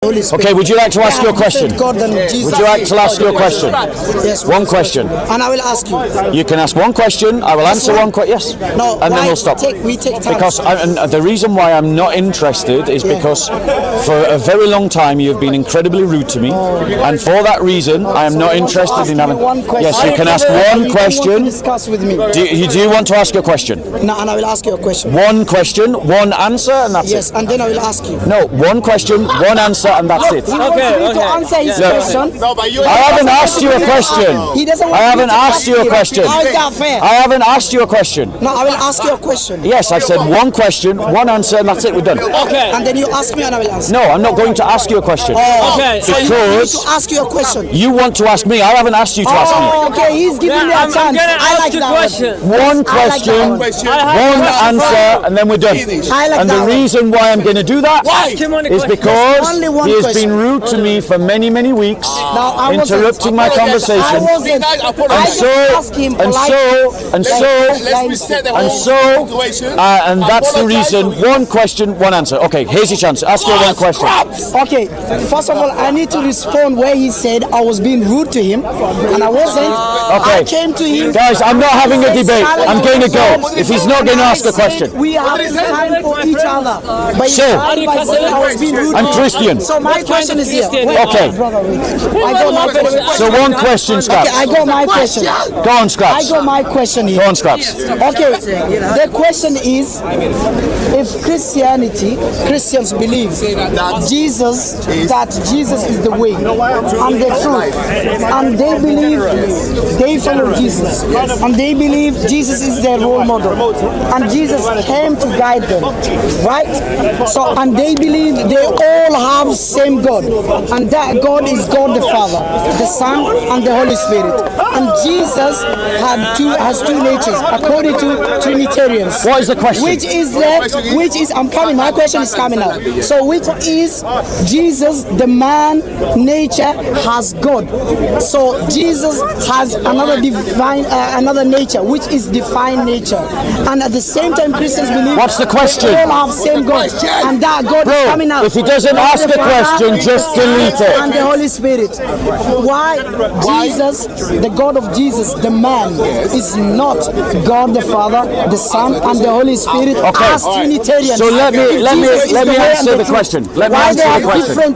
Okay, would you like to ask your question? Would you like to ask your question? Yes. One question. And I will ask you. You can ask one question. I will answer one question. Yes. No. And then we'll stop. We take time. Because the reason why I'm not interested is because for a very long time you have been incredibly rude to me, and for that reason I am not interested in having. Yes, you can ask one question. Discuss with me. Do you want to ask your question? No, and I will ask you a question. One question, one answer, and that's it. Yes, and then I will ask you. No, one question, one answer, and that's it. He wants me to answer his question. I haven't asked you a question. He doesn't want I haven't me to asked you a question. How is that fair? I haven't asked you a question. No, I will ask you a question. Yes, I've said one question, one answer, and that's it. We're done. Okay. And then you ask me and I will answer. No, I'm not going to ask you a question. Okay. So you need Because to ask you a question. you want to ask me. I haven't asked you to ask me. Oh, okay. He's giving me a I'm chance. gonna I ask like you that question. One question, one answer, and then we're done. I like And that the one. reason why I'm going to do that Ask him one is question. because Only one he has question. been rude to me for many, many weeks, No, I wasn't. interrupting my I conversation. wasn't. I just asked him And that's the reason. One question, one answer. Okay, here's your chance. Ask your one question. Okay, first of all, I need to respond where he said I was being rude to him, and I wasn't. Okay. I came to him. Guys, I'm not having a debate. I'm going to go. If he's not going to ask a question. We have time for each other. But he So, started by saying I was being rude I'm to him. Christian. So my question is here. Okay. Brother, wait. I got my question. So one question, Scraps. Okay, I got my question. Go on, I Scraps. got my question Go here. on, Scraps. Okay, the question is, if Christians believe that Jesus is the way and the truth, and they believe they follow Jesus, and they believe Jesus is their role model, and Jesus came to guide them, right? So, and they believe they all have same God, and that God is God the Father, the Son, and the Holy Spirit. And Jesus has two natures, according to Trinitarians. What is the question? I'm coming, my question is coming now. So which is Jesus, the man nature, has God. So Jesus has another divine, another nature, which is divine nature. And at the same time, Christians believe What's the question? they all have same God. And that God is coming out. If he doesn't ask a question, just delete it. And the Holy Spirit. Why Jesus, the God of Jesus, the man, is not God the Father, the Son, and the Holy Spirit as Trinitarians? So let me answer the question. Let me answer the question.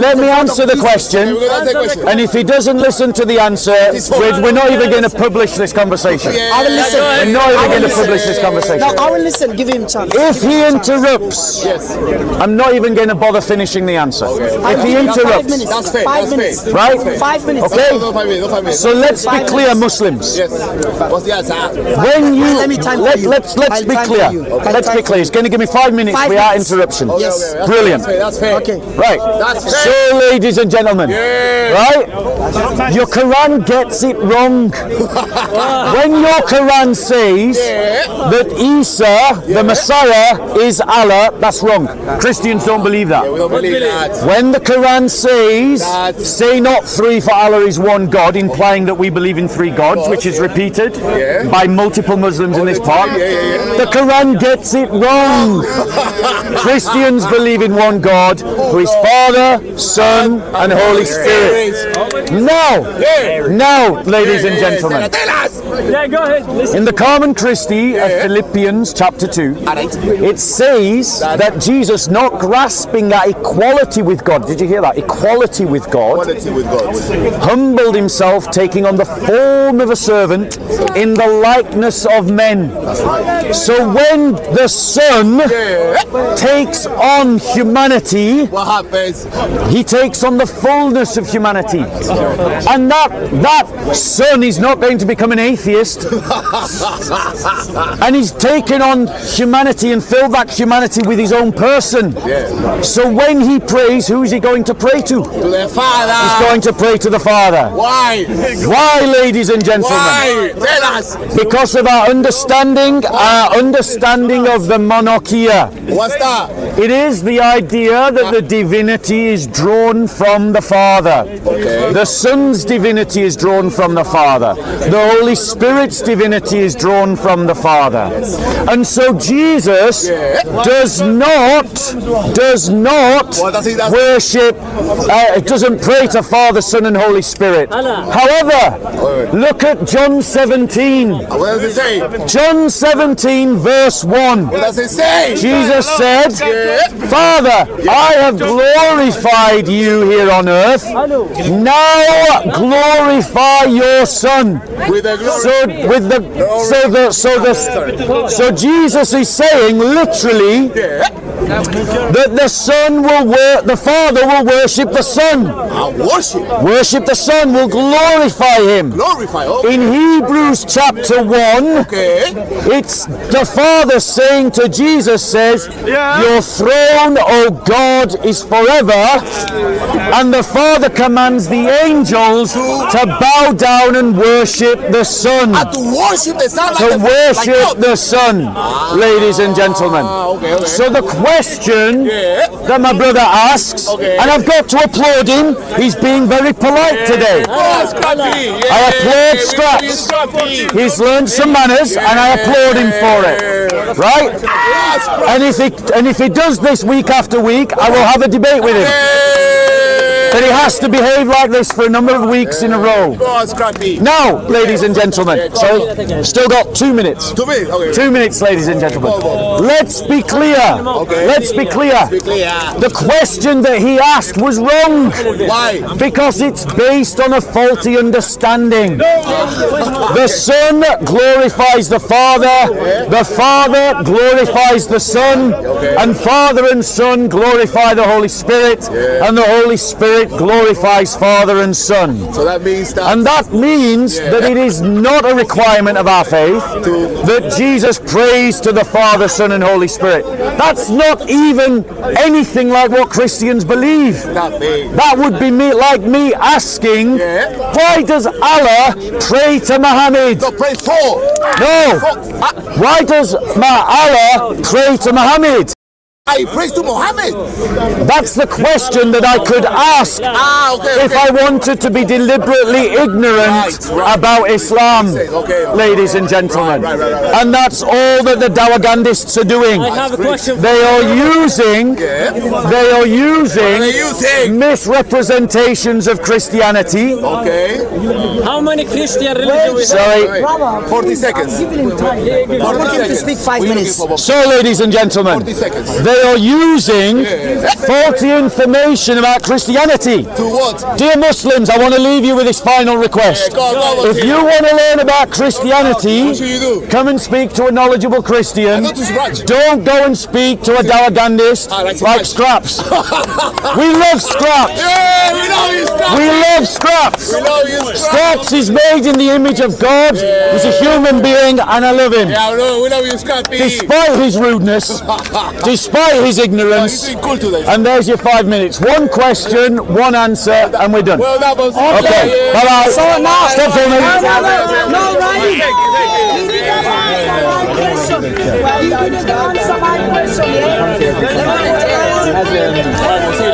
Let me answer the question. And if he doesn't listen to the answer, we're not even going to publish this conversation. I will listen. We're not even going to publish this conversation. No, I will listen. Give him a chance. If he interrupts, I'm not even going to bother finishing the answer. If he interrupts, 5 minutes. right? 5 minutes. Okay. So let's be clear, Muslims. When you let's be clear. Let's be clear. It's going to give me 5 minutes without interruption. Yes. Brilliant. Okay. Right. So, ladies and gentlemen, right? Your Quran gets it wrong. When your Quran says that Isa, the Messiah, is Allah, that's wrong. Christians don't believe that. When the Quran says, say not three for Allah is one God, implying that we believe in three gods, which is repeated by multiple Muslims in this part, the Quran gets it wrong. Christians believe in one God, who is Father, Son, and Holy Spirit. Now, ladies and gentlemen, Yeah, go ahead. Listen. in the Common Christi of Philippians chapter 2, it says that Jesus, not grasping at equality with God, did you hear that? Equality with God, humbled himself, taking on the form of a servant in the likeness of men. So when the Son takes on humanity, What happens? he takes on the fullness of humanity. And that Son is not going to become an atheist. And he's taken on humanity and filled that humanity with his own person. So when he prays, who is he going to pray to? To the Father. He's going to pray to the Father. Why? Why, ladies and gentlemen? Why? Tell us. Because of our understanding of the monarchia. What's that? It is the idea that the divinity is drawn from the Father. The Son's divinity is drawn from the Father. The Holy Spirit's divinity is drawn from the Father. And so Jesus does not worship, it doesn't pray to Father, Son and Holy Spirit. However, look at John 17. What does it say? John 17 verse 1. What does it say? Jesus said, Father, I have glorified you here on earth. Now glorify your Son. With the glory. So Jesus is saying literally that the Son will the Father will worship the Son. Worship the Son will glorify him. Glorify. Okay. In Hebrews chapter 1, it's the Father saying to Jesus, says, your throne, O God, is forever. And the Father commands the angels to bow down and worship the Son. To worship the Son. To worship the Son, ladies and gentlemen. So the question that my brother asks, and I've got to applaud him, he's being very polite today. I applaud Scraps. He's learned some manners, and I applaud him for it. Right? And if he does this week after week, I will have a debate with him. But he has to behave like this for a number of weeks in a row. Now, ladies and gentlemen, so still got 2 minutes. 2 minutes. Okay. 2 minutes, ladies and gentlemen. Let's be clear. Let's be clear. The question that he asked was wrong. Why? Because it's based on a faulty understanding. The Son glorifies the Father glorifies the Son, and Father and Son glorify the Holy Spirit, and the Holy Spirit glorifies Father and Son. So that means that it is not a requirement of our faith that Jesus prays to the Father, Son and Holy Spirit. That's not even anything like what Christians believe. That would be like me asking, why does Allah pray to Muhammad? No, pray for. No. Why does Allah pray to Muhammad? I praise to Muhammad. That's the question that I could ask if I wanted to be deliberately ignorant about Islam, ladies and gentlemen. And that's all that the Dawagandists are doing. I have a question. They are using misrepresentations of Christianity. How many Christian religions? Sorry. 40 seconds. 40 seconds. To speak 5 minutes. So, ladies and gentlemen, 40 seconds. they are using faulty information about Christianity. To what? Dear Muslims, I want to leave you with this final request. If you want to learn about Christianity, come and speak to a knowledgeable Christian. Don't go and speak to a Dawagandist like Scraps. We love Scraps. We love Scraps. Scraps is made in the image of God. He's a human being, and I love him. Despite his rudeness, despite his ignorance, and there's your 5 minutes. One question, one answer, and we're done. Okay, bye-bye. So now, Stop filming. no, Ryan. You need to answer my question. You need to answer my question.